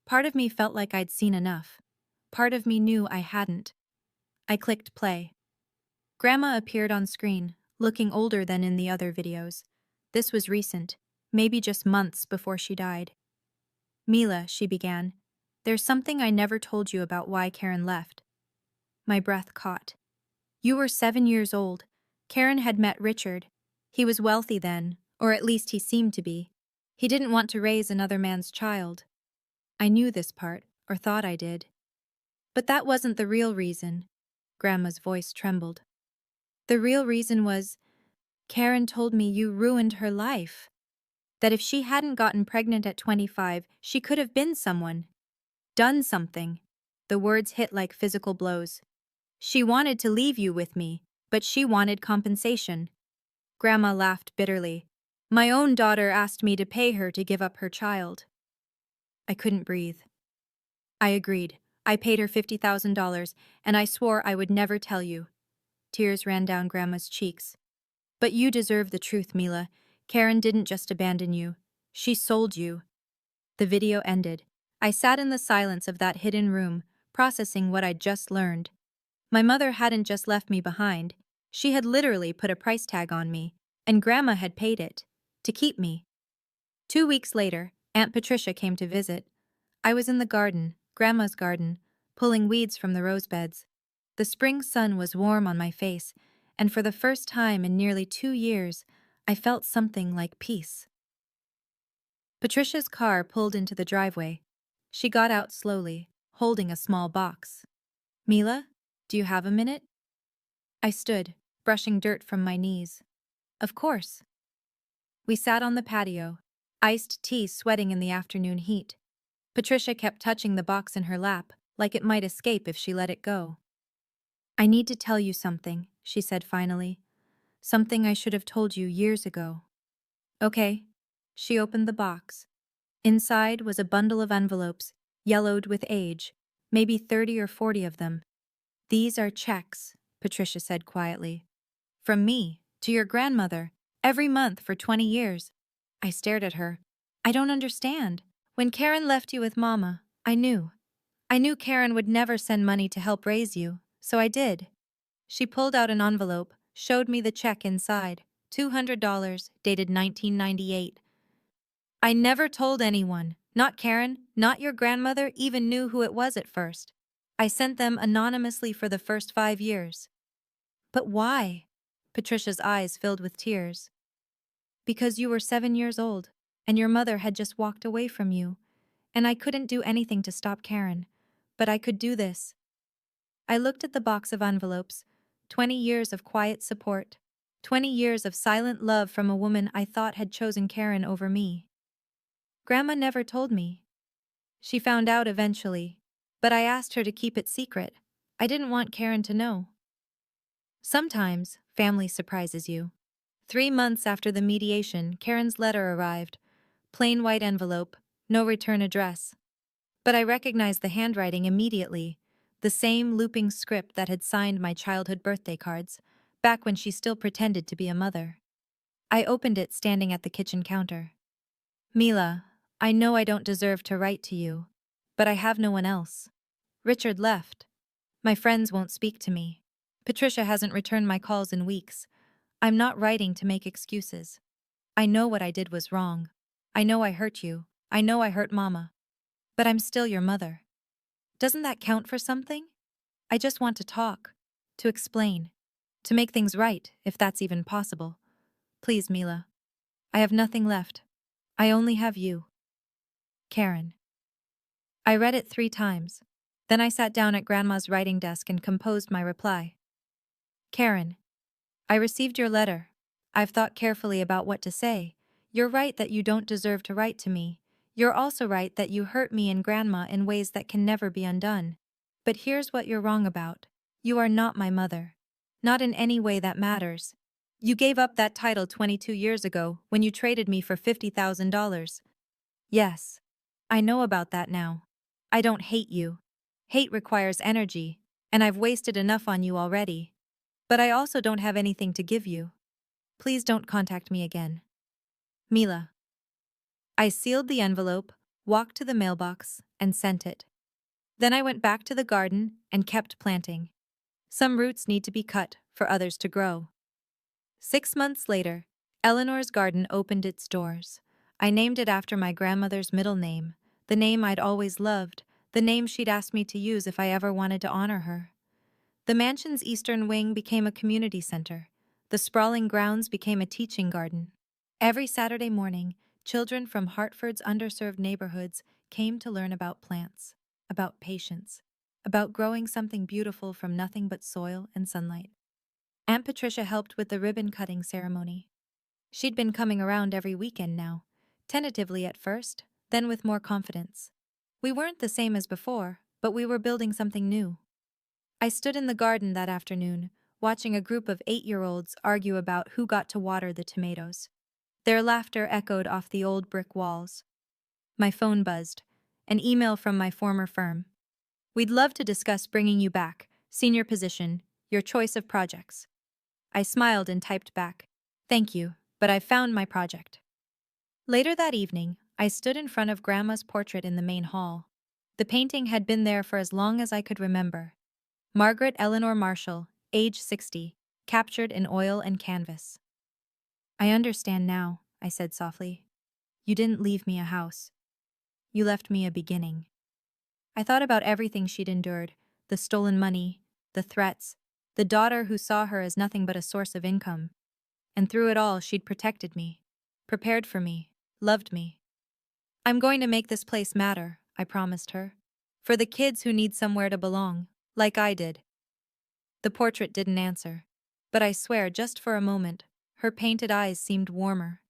Part of me felt like I'd seen enough. Part of me knew I hadn't. I clicked play. Grandma appeared on screen, looking older than in the other videos. This was recent, maybe just months before she died. Mila, she began, there's something I never told you about why Karen left. My breath caught. You were 7 years old. Karen had met Richard. He was wealthy then, or at least he seemed to be. He didn't want to raise another man's child. I knew this part, or thought I did. But that wasn't the real reason. Grandma's voice trembled. The real reason was, Karen told me you ruined her life. That if she hadn't gotten pregnant at 25, she could have been someone. Done something. The words hit like physical blows. She wanted to leave you with me, but she wanted compensation. Grandma laughed bitterly. My own daughter asked me to pay her to give up her child. I couldn't breathe. I agreed. I paid her $50,000, and I swore I would never tell you. Tears ran down Grandma's cheeks. But you deserve the truth, Mila. Karen didn't just abandon you. She sold you. The video ended. I sat in the silence of that hidden room, processing what I'd just learned. My mother hadn't just left me behind. She had literally put a price tag on me, and Grandma had paid it. To keep me. 2 weeks later, Aunt Patricia came to visit. I was in the garden, Grandma's garden, pulling weeds from the rose beds. The spring sun was warm on my face, and for the first time in nearly 2 years, I felt something like peace. Patricia's car pulled into the driveway. She got out slowly, holding a small box. Mila, do you have a minute? I stood, brushing dirt from my knees. Of course. We sat on the patio, iced tea sweating in the afternoon heat. Patricia kept touching the box in her lap, like it might escape if she let it go. I need to tell you something, she said finally. Something I should have told you years ago. Okay. She opened the box. Inside was a bundle of envelopes, yellowed with age, maybe 30 or 40 of them. These are checks, Patricia said quietly. From me, to your grandmother, every month for 20 years. I stared at her. I don't understand. When Karen left you with Mama, I knew. I knew Karen would never send money to help raise you, so I did. She pulled out an envelope, showed me the check inside, $200, dated 1998. I never told anyone, not Karen, not your grandmother even knew who it was at first. I sent them anonymously for the first 5 years. But why? Patricia's eyes filled with tears. Because you were 7 years old, and your mother had just walked away from you, and I couldn't do anything to stop Karen, but I could do this. I looked at the box of envelopes, 20 years of quiet support, 20 years of silent love from a woman I thought had chosen Karen over me. Grandma never told me. She found out eventually, but I asked her to keep it secret. I didn't want Karen to know. Sometimes, family surprises you. 3 months after the mediation, Karen's letter arrived. Plain white envelope, no return address. But I recognized the handwriting immediately, the same looping script that had signed my childhood birthday cards, back when she still pretended to be a mother. I opened it standing at the kitchen counter. Mila, I know I don't deserve to write to you, but I have no one else. Richard left. My friends won't speak to me. Patricia hasn't returned my calls in weeks. I'm not writing to make excuses. I know what I did was wrong. I know I hurt you. I know I hurt Mama. But I'm still your mother. Doesn't that count for something? I just want to talk, to explain, to make things right, if that's even possible. Please, Mila. I have nothing left. I only have you. Karen. I read it 3 times. Then I sat down at Grandma's writing desk and composed my reply. Karen. I received your letter. I've thought carefully about what to say. You're right that you don't deserve to write to me. You're also right that you hurt me and Grandma in ways that can never be undone. But here's what you're wrong about. You are not my mother. Not in any way that matters. You gave up that title 22 years ago when you traded me for $50,000. Yes. I know about that now. I don't hate you. Hate requires energy, and I've wasted enough on you already. But I also don't have anything to give you. Please don't contact me again. Mila. I sealed the envelope, walked to the mailbox, and sent it. Then I went back to the garden and kept planting. Some roots need to be cut for others to grow. 6 months later, Eleanor's garden opened its doors. I named it after my grandmother's middle name, the name I'd always loved, the name she'd asked me to use if I ever wanted to honor her. The mansion's eastern wing became a community center. The sprawling grounds became a teaching garden. Every Saturday morning, children from Hartford's underserved neighborhoods came to learn about plants, about patience, about growing something beautiful from nothing but soil and sunlight. Aunt Patricia helped with the ribbon-cutting ceremony. She'd been coming around every weekend now, tentatively at first, then with more confidence. We weren't the same as before, but we were building something new. I stood in the garden that afternoon, watching a group of 8-year-olds argue about who got to water the tomatoes. Their laughter echoed off the old brick walls. My phone buzzed. An email from my former firm. We'd love to discuss bringing you back, senior position, your choice of projects. I smiled and typed back, thank you, but I've found my project. Later that evening, I stood in front of Grandma's portrait in the main hall. The painting had been there for as long as I could remember. Margaret Eleanor Marshall, age 60, captured in oil and canvas. I understand now, I said softly. You didn't leave me a house. You left me a beginning. I thought about everything she'd endured, the stolen money, the threats, the daughter who saw her as nothing but a source of income. And through it all, she'd protected me, prepared for me, loved me. I'm going to make this place matter, I promised her. For the kids who need somewhere to belong, like I did. The portrait didn't answer. But I swear, just for a moment, her painted eyes seemed warmer.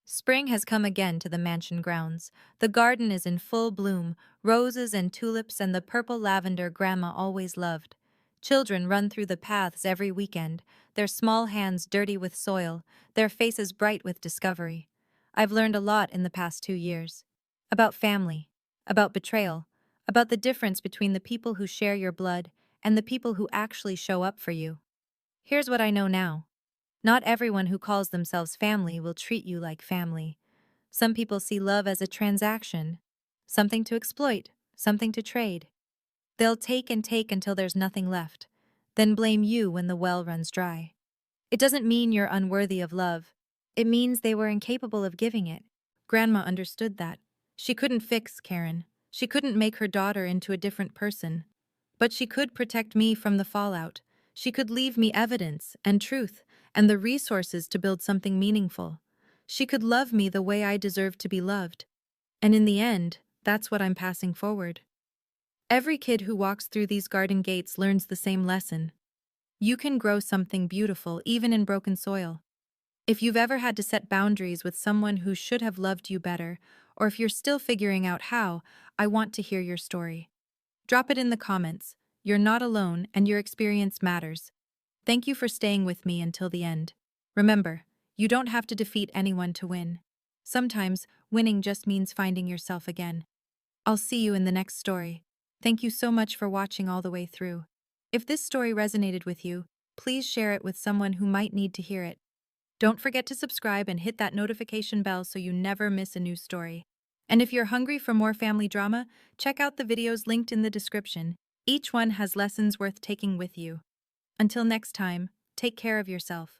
Spring has come again to the mansion grounds. The garden is in full bloom, roses and tulips and the purple lavender Grandma always loved. Children run through the paths every weekend, their small hands dirty with soil, their faces bright with discovery. I've learned a lot in the past 2 years. About family, about betrayal, about the difference between the people who share your blood and the people who actually show up for you. Here's what I know now. Not everyone who calls themselves family will treat you like family. Some people see love as a transaction, something to exploit, something to trade. They'll take and take until there's nothing left, then blame you when the well runs dry. It doesn't mean you're unworthy of love. It means they were incapable of giving it. Grandma understood that. She couldn't fix Karen. She couldn't make her daughter into a different person. But she could protect me from the fallout. She could leave me evidence and truth and the resources to build something meaningful. She could love me the way I deserve to be loved. And in the end, that's what I'm passing forward. Every kid who walks through these garden gates learns the same lesson. You can grow something beautiful even in broken soil. If you've ever had to set boundaries with someone who should have loved you better, or if you're still figuring out how, I want to hear your story. Drop it in the comments. You're not alone, and your experience matters. Thank you for staying with me until the end. Remember, you don't have to defeat anyone to win. Sometimes, winning just means finding yourself again. I'll see you in the next story. Thank you so much for watching all the way through. If this story resonated with you, please share it with someone who might need to hear it. Don't forget to subscribe and hit that notification bell so you never miss a new story. And if you're hungry for more family drama, check out the videos linked in the description. Each one has lessons worth taking with you. Until next time, take care of yourself.